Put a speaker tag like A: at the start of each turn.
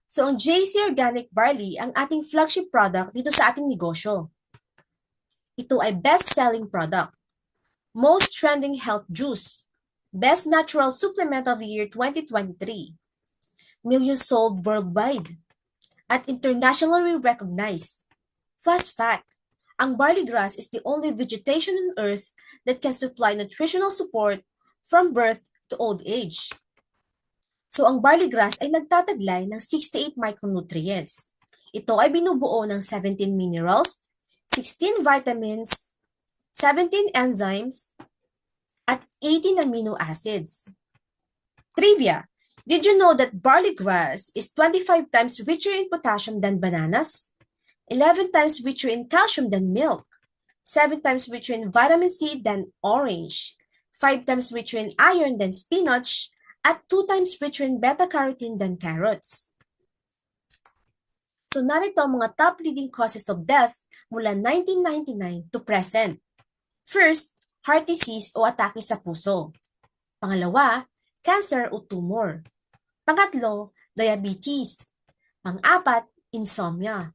A: So ang JC Organic Barley ang ating flagship product dito sa ating negosyo. Ito ay best-selling product, most trending health juice, best natural supplement of the year 2023, millions sold worldwide, at internationally recognized. Fast fact, ang barley grass is the only vegetation on Earth that can supply nutritional support from birth to old age. So ang barley grass ay nagtataglay ng 68 micronutrients. Ito ay binubuo ng 17 minerals, 16 vitamins, 17 enzymes, at 18 amino acids. Trivia! Did you know that barley grass is 25 times richer in potassium than bananas, 11 times richer in calcium than milk, 7 times richer in vitamin C than orange, 5 times richer in iron than spinach, at 2 times richer in beta-carotene than carrots. So narito ang mga top leading causes of death mula 1999 to present. First, heart disease o atake sa puso. Pangalawa, cancer o tumor. Pangatlo, diabetes. Pang-apat, insomnia.